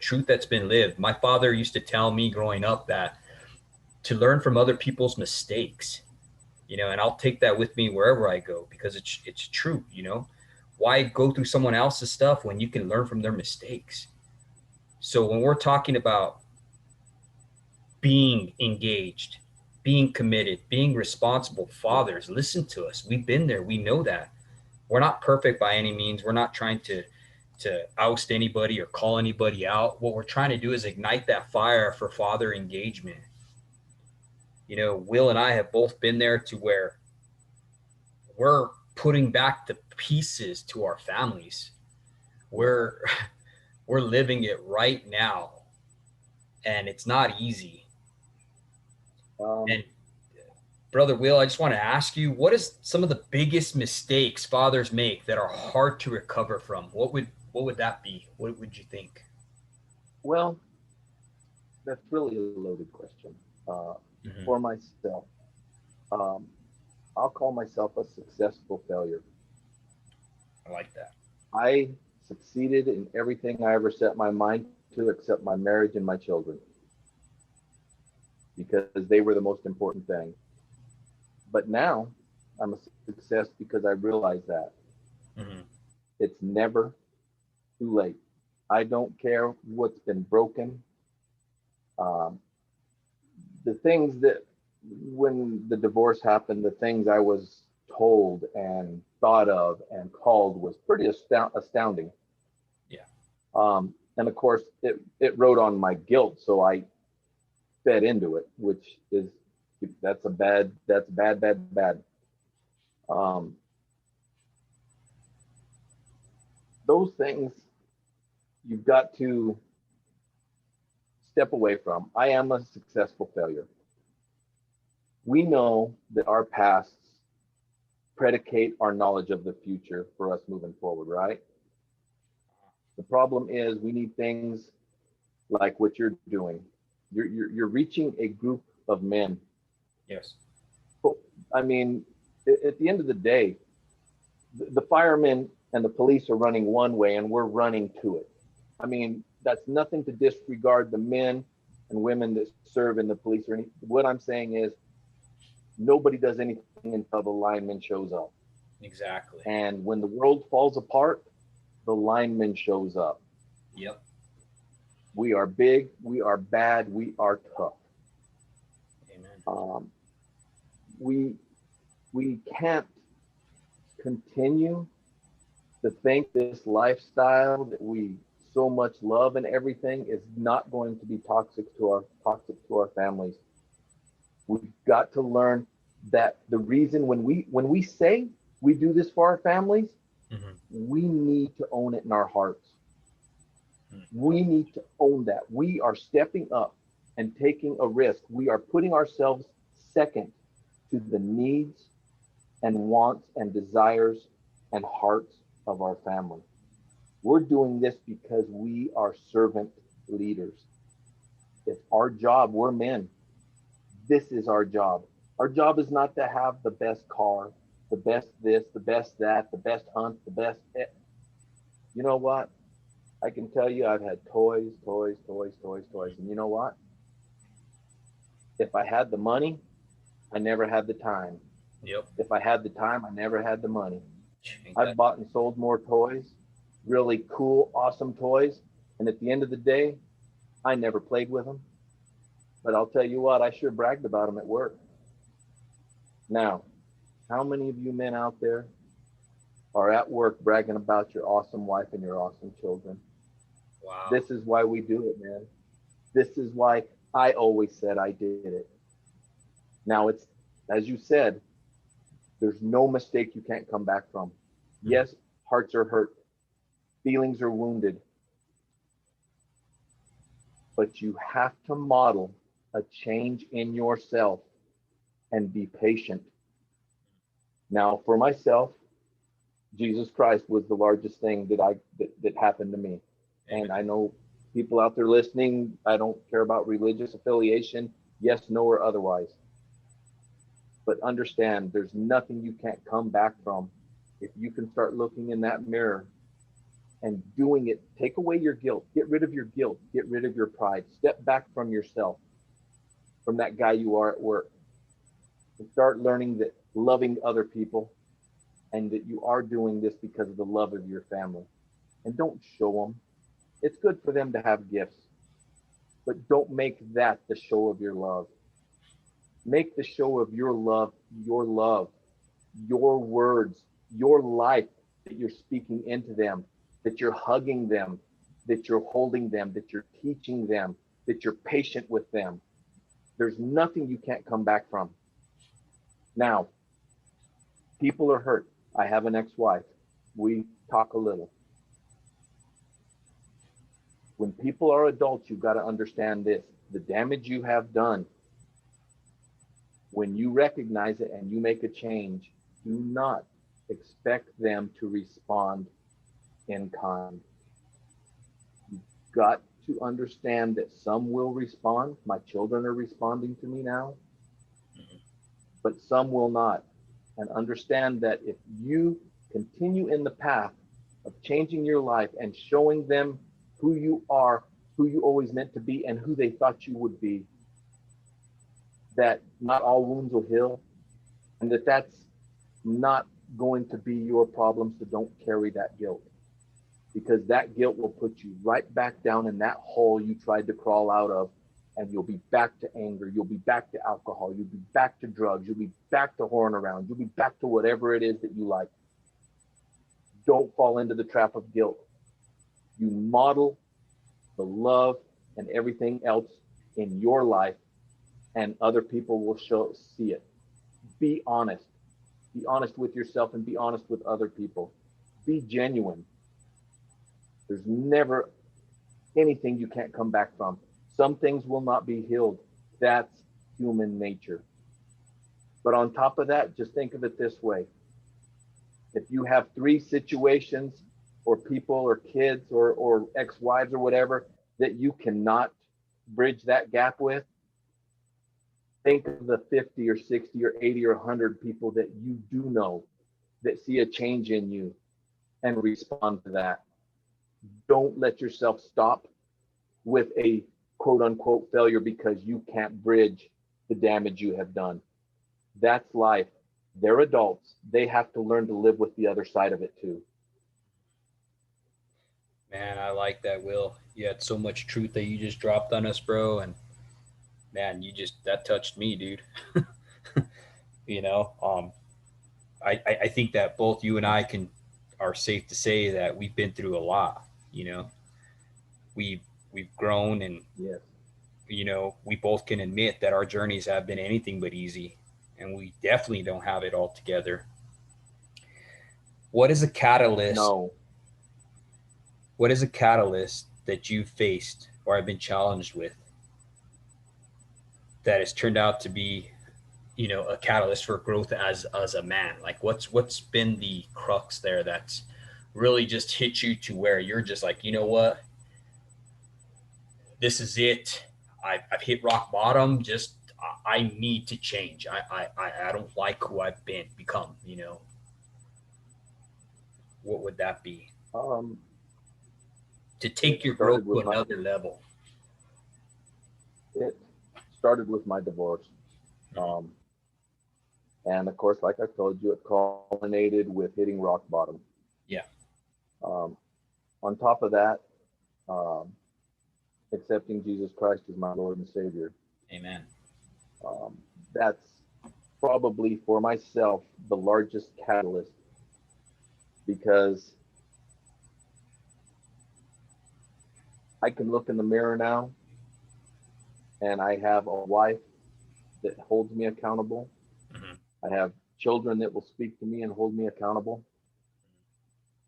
truth that's been lived. My father used to tell me growing up that to learn from other people's mistakes, and I'll take that with me wherever I go because it's true. Why go through someone else's stuff when you can learn from their mistakes? So when we're talking about being engaged, being committed, being responsible fathers, listen to us. We've been there. We know that. We're not perfect by any means. We're not trying to oust anybody or call anybody out. What we're trying to do is ignite that fire for father engagement. You know, Will and I have both been there to where we're putting back the pieces to our families. We're living it right now, and it's not easy. And Brother Will, I just want to ask you, what is some of the biggest mistakes fathers make that are hard to recover from? What would that be? What would you think? Well, that's really a loaded question. For myself, I'll call myself a successful failure. I like that. I succeeded in everything I ever set my mind to, except my marriage and my children, because they were the most important thing. But now I'm a success because I realize that it's never too late. I don't care what's been broken. The things that, when the divorce happened, the things I was told and thought of and called was pretty astounding. Yeah. And of course, it rode on my guilt, so I fed into it, which is, that's bad. Those things you've got to step away from. I am a successful failure. We know that our pasts predicate our knowledge of the future for us moving forward, right? The problem is we need things like what you're doing. You're reaching a group of men. Yes. I mean, at the end of the day, the firemen and the police are running one way and we're running to it. I mean, that's nothing to disregard the men and women that serve in the police or anything. What I'm saying is nobody does anything until the lineman shows up. Exactly. And when the world falls apart, the lineman shows up. Yep. We are big, we are bad, we are tough. Amen. We can't continue to think this lifestyle that we so much love and everything is not going to be toxic to our families. We've got to learn that the reason when we say we do this for our families, we need to own it in our hearts. We need to own that. We are stepping up and taking a risk. We are putting ourselves second to the needs and wants and desires and hearts of our family. We're doing this because we are servant leaders. It's our job. We're men. This is our job. Our job is not to have the best car, the best this, the best that, the best hunt, the best. You know what? I can tell you I've had toys. And you know what? If I had the money, I never had the time. Yep. If I had the time, I never had the money. I've bought and sold more toys, really cool, awesome toys. And at the end of the day, I never played with them. But I'll tell you what, I sure bragged about them at work. Now, how many of you men out there are at work bragging about your awesome wife and your awesome children? Wow. This is why we do it, man. This is why I always said I did it. Now, it's, as you said, there's no mistake you can't come back from. Yes, hearts are hurt. Feelings are wounded. But you have to model a change in yourself and be patient. Now, for myself, Jesus Christ was the largest thing that happened to me. And I know people out there listening, I don't care about religious affiliation, yes, no, or otherwise. But understand, there's nothing you can't come back from if you can start looking in that mirror and doing it. Take away your guilt. Get rid of your guilt. Get rid of your pride. Step back from yourself, from that guy you are at work, and start learning that loving other people and that you are doing this because of the love of your family. And don't show them. It's good for them to have gifts, but don't make that the show of your love. Make the show of your love, your words, your life that you're speaking into them, that you're hugging them, that you're holding them, that you're teaching them, that you're patient with them. There's nothing you can't come back from. Now, people are hurt. I have an ex-wife. We talk a little. When people are adults, you've got to understand this. The damage you have done, when you recognize it and you make a change, do not expect them to respond in kind. You've got to understand that some will respond. My children are responding to me now, but some will not. And understand that if you continue in the path of changing your life and showing them who you are, who you always meant to be, and who they thought you would be, that not all wounds will heal, and that's not going to be your problem. So don't carry that guilt, because that guilt will put you right back down in that hole you tried to crawl out of, and you'll be back to anger. You'll be back to alcohol. You'll be back to drugs. You'll be back to whoring around. You'll be back to whatever it is that you like. Don't fall into the trap of guilt. You model the love and everything else in your life, and other people will see it. Be honest. Be honest with yourself and be honest with other people. Be genuine. There's never anything you can't come back from. Some things will not be healed. That's human nature. But on top of that, just think of it this way. If you have 3 situations or people or kids or ex-wives or whatever that you cannot bridge that gap with, think of the 50 or 60 or 80 or 100 people that you do know that see a change in you and respond to that. Don't let yourself stop with a quote unquote failure because you can't bridge the damage you have done. That's life. They're adults. They have to learn to live with the other side of it too. Man, I like that, Will. You had so much truth that you just dropped on us, bro. And man, that touched me, dude. you know, I think that both you and I are safe to say that we've been through a lot. We've grown, and yes, we both can admit that our journeys have been anything but easy, and we definitely don't have it all together. What is a catalyst? No. What is a catalyst that you've faced or have been challenged with that has turned out to be, a catalyst for growth as a man? Like what's been the crux there that's really just hit you to where you're just like, you know what? This is it. I've hit rock bottom. Just I need to change. I don't like who I've become. What would that be? To take your growth to another level. It started with my divorce. And of course, like I told you, it culminated with hitting rock bottom. Yeah. On top of that, accepting Jesus Christ as my Lord and Savior. Amen. That's probably for myself the largest catalyst, because I can look in the mirror now and I have a wife that holds me accountable. Mm-hmm. I have children that will speak to me and hold me accountable.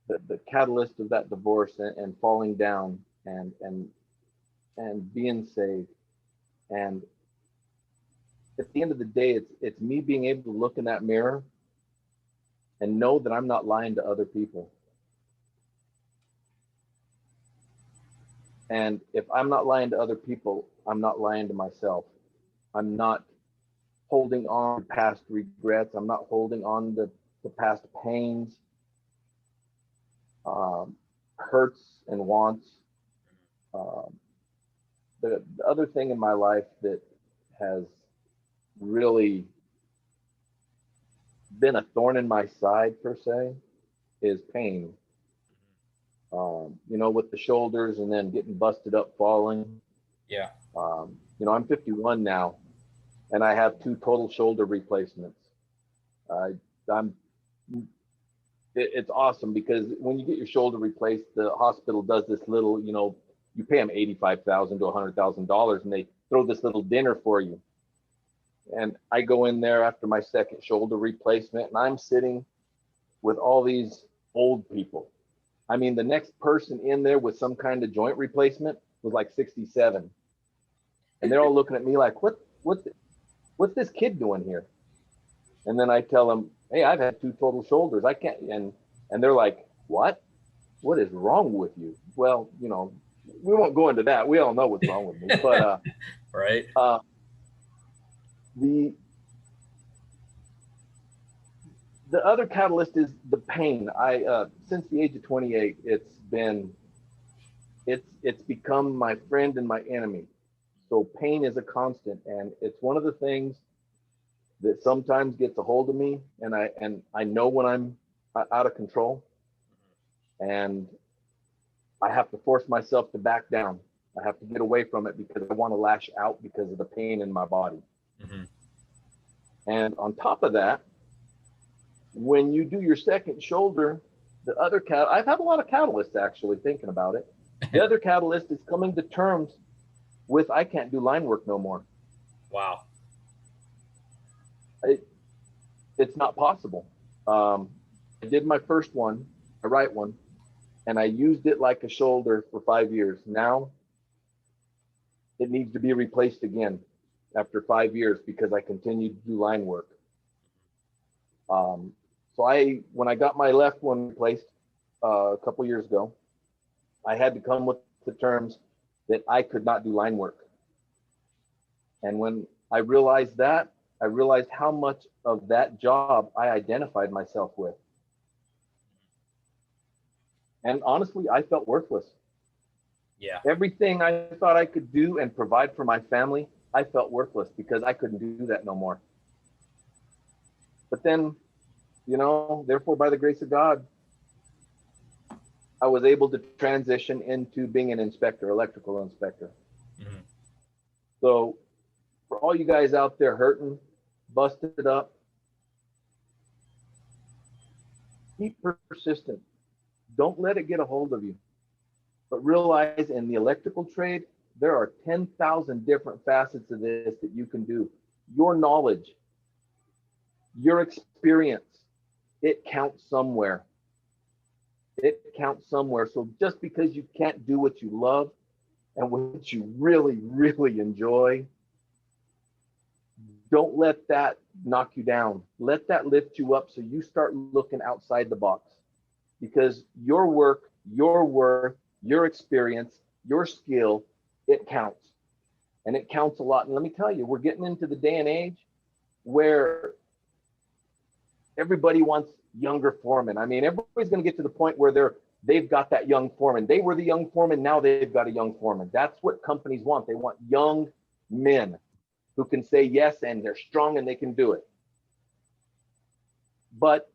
The catalyst of that divorce and falling down and being saved, and at the end of the day, it's me being able to look in that mirror and know that I'm not lying to other people. And if I'm not lying to other people, I'm not lying to myself. I'm not holding on to past regrets. I'm not holding on to past pains, hurts and wants. The other thing in my life that has really been a thorn in my side per se is pain. With the shoulders and then getting busted up falling. Yeah. I'm 51 now, and I have 2 total shoulder replacements. It's awesome because when you get your shoulder replaced, the hospital does this little, you pay them $85,000 to $100,000, and they throw this little dinner for you. And I go in there after my second shoulder replacement, and I'm sitting with all these old people. I mean, the next person in there with some kind of joint replacement was like 67. And they're all looking at me like, what's this kid doing here? And then I tell them, hey, I've had 2 total shoulders. I can't. And they're like, what? What is wrong with you? Well, we won't go into that. We all know what's wrong with me. But right. The other catalyst is the pain. Since the age of 28, it's become my friend and my enemy. So pain is a constant, and it's one of the things that sometimes gets a hold of me, and I know when I'm out of control, and I have to force myself to back down. I have to get away from it because I want to lash out because of the pain in my body. Mm-hmm. And on top of that, when you do your second shoulder, I've had a lot of catalysts actually thinking about it. The other catalyst is coming to terms with I can't do line work no more. Wow. It's not possible. I did my first one, a right one, and I used it like a shoulder for 5 years. Now it needs to be replaced again after 5 years because I continued to do line work. So when I got my left one replaced a couple years ago, I had to come with the terms that I could not do line work. And when I realized that, I realized how much of that job I identified myself with. And honestly, I felt worthless. Yeah. Everything I thought I could do and provide for my family, I felt worthless because I couldn't do that no more. But then, therefore, by the grace of God, I was able to transition into being an inspector, electrical inspector. Mm-hmm. So for all you guys out there hurting, busted up, keep persistent. Don't let it get a hold of you. But realize in the electrical trade, there are 10,000 different facets of this that you can do. Your knowledge, your experience, it counts somewhere. It counts somewhere. So just because you can't do what you love and what you really, really enjoy, don't let that knock you down. Let that lift you up so you start looking outside the box. Because your work, your worth, your experience, your skill, it counts. And it counts a lot. And let me tell you, we're getting into the day and age where everybody wants younger foremen. I mean, everybody's going to get to the point where they've got that young foreman. They were the young foreman. Now they've got a young foreman. That's what companies want. They want young men who can say yes, and they're strong and they can do it. But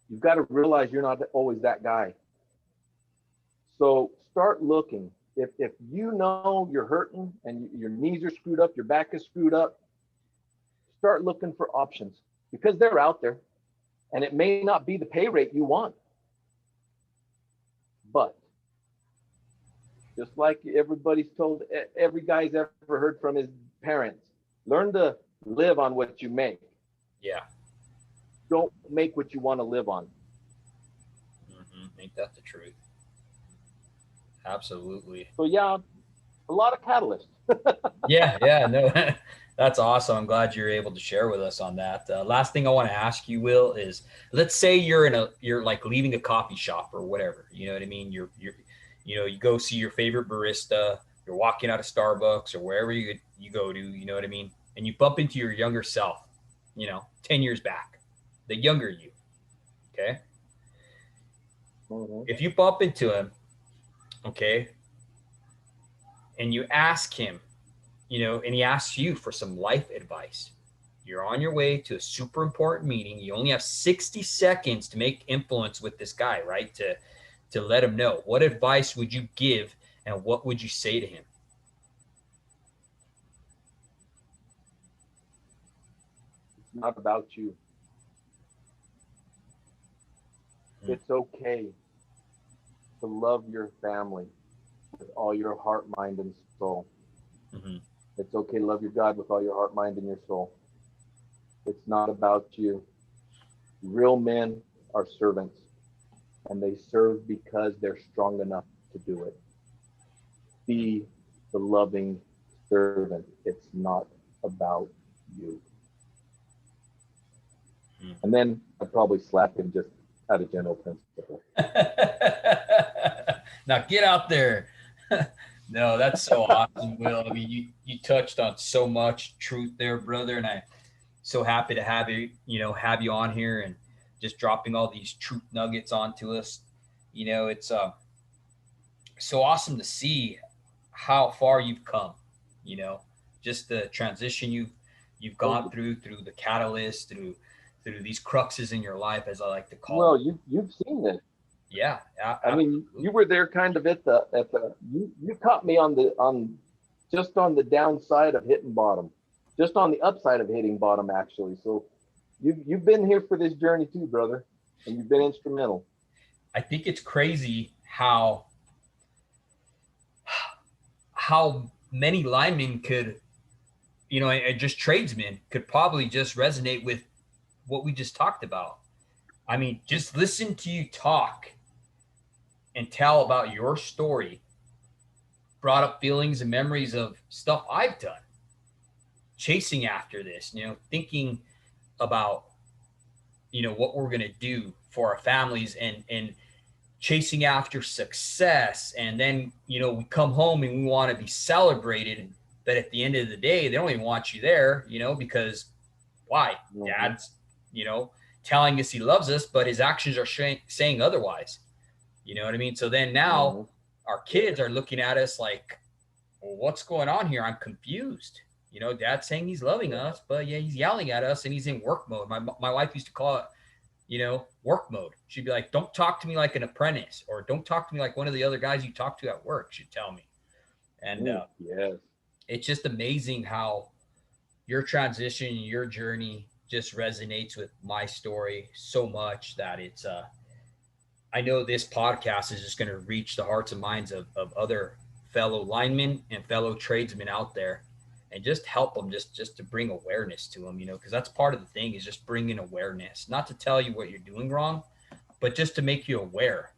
you've got to realize you're not always that guy. So start looking. If you know you're hurting and your knees are screwed up, your back is screwed up, start looking for options because they're out there. And it may not be the pay rate you want. But just like everybody's told, every guy's ever heard from his parents, learn to live on what you make. Yeah. Don't make what you want to live on. Mm-hmm. Ain't that the truth? Absolutely. So yeah, a lot of catalysts. Yeah, no, that's awesome. I'm glad you're able to share with us on that. Last thing I want to ask you, Will, is let's say you're like leaving a coffee shop or whatever. You know what I mean? You go see your favorite barista. You're walking out of Starbucks or wherever you go to. You know what I mean? And you bump into your younger self. 10 years back, the younger you. Okay. Mm-hmm. If you bump into him, okay, and you ask him, and he asks you for some life advice, You're on your way to a super important meeting. You only have 60 seconds to make influence with this guy, right? To let him know. What advice would you give and what would you say to him? It's not about you. It's okay to love your family with all your heart, mind, and soul. Mm-hmm. It's okay to love your God with all your heart, mind, and your soul. It's not about you. Real men are servants, and they serve because they're strong enough to do it. Be the loving servant. It's not about you. Mm-hmm. And then I'd probably slap him just out of general principle. Now get out there. No, that's so awesome, Will. I mean, you touched on so much truth there, brother, and I'm so happy to have have you on here and just dropping all these truth nuggets onto us. It's so awesome to see how far you've come. You know, just the transition you've gone through the catalyst, through these cruxes in your life, as I like to call Well, them. you've seen it. Yeah, I mean, you were there kind of at the you caught me on the downside of hitting bottom, just on the upside of hitting bottom actually. So you've been here for this journey too, brother, and you've been instrumental. I think it's crazy how many linemen could, and just tradesmen could probably just resonate with what we just talked about. I mean, just listen to you talk and tell about your story brought up feelings and memories of stuff I've done, chasing after this, thinking about, what we're going to do for our families and chasing after success. And then, we come home and we want to be celebrated. But at the end of the day, they don't even want you there, because why? Mm-hmm. Dad's, telling us he loves us, but his actions are saying otherwise. You know what I mean? So then now our kids are looking at us like, well, what's going on here? I'm confused. Dad's saying he's loving us, but yeah, he's yelling at us and he's in work mode. My wife used to call it, work mode. She'd be like, don't talk to me like an apprentice, or don't talk to me like one of the other guys you talk to at work, she'd tell me. And yes, it's just amazing how your transition, your journey just resonates with my story so much that it's, I know this podcast is just going to reach the hearts and minds of other fellow linemen and fellow tradesmen out there, and just help them just to bring awareness to them, because that's part of the thing, is just bringing awareness, not to tell you what you're doing wrong, but just to make you aware,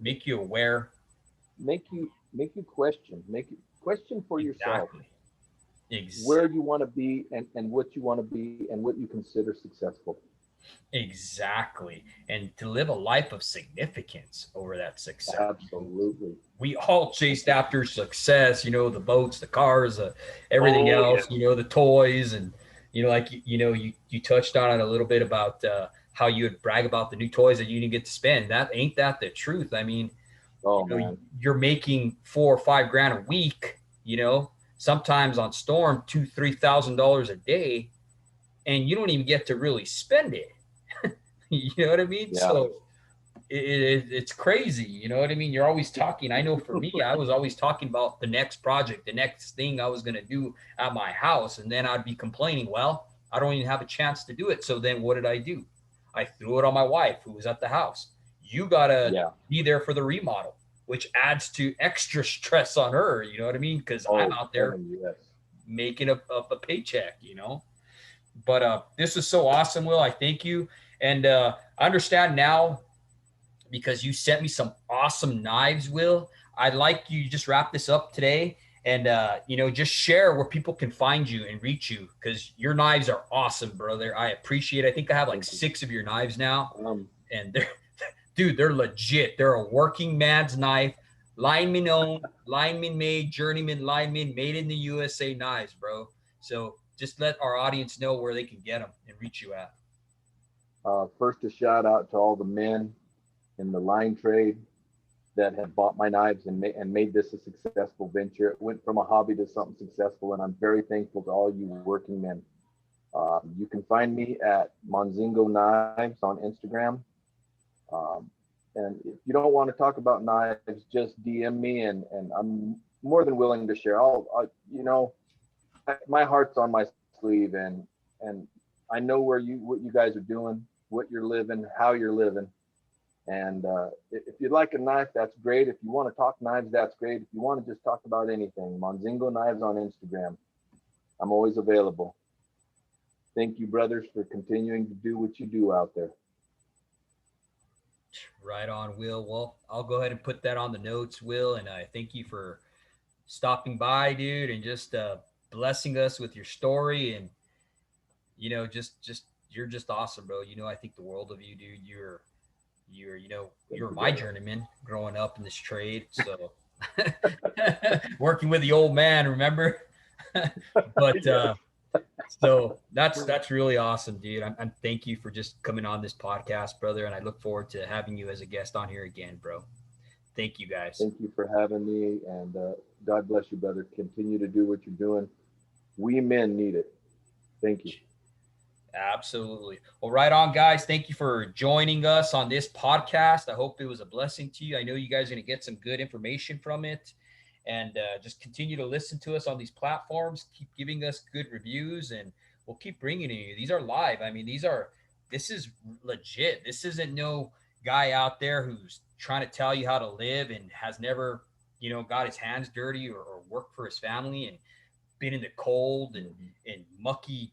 make you aware, make you question, for yourself exactly. where you want to be and what you want to be and what you consider successful. Exactly. And to live a life of significance over that success. Absolutely. We all chased after success, the boats, the cars, everything else, yeah. The toys. And, you touched on it a little bit about how you would brag about the new toys that you didn't get to spend. That ain't that the truth. I mean, man. You're making $4,000 or $5,000 a week, sometimes on storm, $2,000-$3,000 a day, and you don't even get to really spend it. You know what I mean? Yeah. So it's crazy. You know what I mean? You're always talking. I know for me, I was always talking about the next project, the next thing I was going to do at my house. And then I'd be complaining, well, I don't even have a chance to do it. So then what did I do? I threw it on my wife, who was at the house. You got to be there for the remodel, which adds to extra stress on her. You know what I mean? Because I'm out there making a paycheck, But this is so awesome, Will. I thank you. And I understand now, because you sent me some awesome knives, Will. I'd like you to just wrap this up today and, just share where people can find you and reach you, because your knives are awesome, brother. I appreciate it. I think I have like 6 of your knives now. And they're legit. They're a working man's knife, lineman owned, lineman made, journeyman lineman made in the USA knives, bro. So just let our audience know where they can get them and reach you at. First, a shout out to all the men in the line trade that have bought my knives and made this a successful venture. It went from a hobby to something successful, and I'm very thankful to all you working men You can find me at Monzingo Knives on Instagram. And if you don't want to talk about knives, just DM me, and I'm more than willing to share. My heart's on my sleeve, and I know what you guys are doing, what you're living, how you're living. And if you'd like a knife, that's great. If you want to talk knives, that's great. If you want to just talk about anything, Monzingo Knives on Instagram. I'm always available. Thank you, brothers, for continuing to do what you do out there. Right on, Will. Well, I'll go ahead and put that on the notes, Will. And I thank you for stopping by, dude, and just blessing us with your story. And, just you're just awesome, bro. I think the world of you, dude. You're my journeyman growing up in this trade. So working with the old man, remember? But so that's really awesome, dude. I'm thank you for just coming on this podcast, brother. And I look forward to having you as a guest on here again, bro. Thank you, guys. Thank you for having me, and God bless you, brother. Continue to do what you're doing. We men need it. Thank you. Absolutely. Well, right on, guys. Thank you for joining us on this podcast. I hope it was a blessing to you. I know you guys are going to get some good information from it, and just continue to listen to us on these platforms. Keep giving us good reviews, and we'll keep bringing you. These are live. I mean, this is legit. This isn't no guy out there who's trying to tell you how to live and has never, got his hands dirty or worked for his family and been in the cold and mucky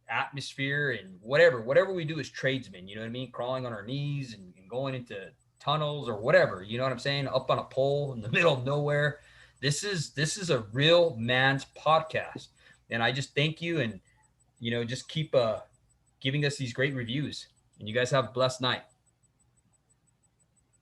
atmosphere and whatever we do as tradesmen, you know what I mean? Crawling on our knees and going into tunnels or whatever, you know what I'm saying? Up on a pole in the middle of nowhere. This is a real man's podcast. And I just thank you, and, just keep giving us these great reviews, and you guys have a blessed night.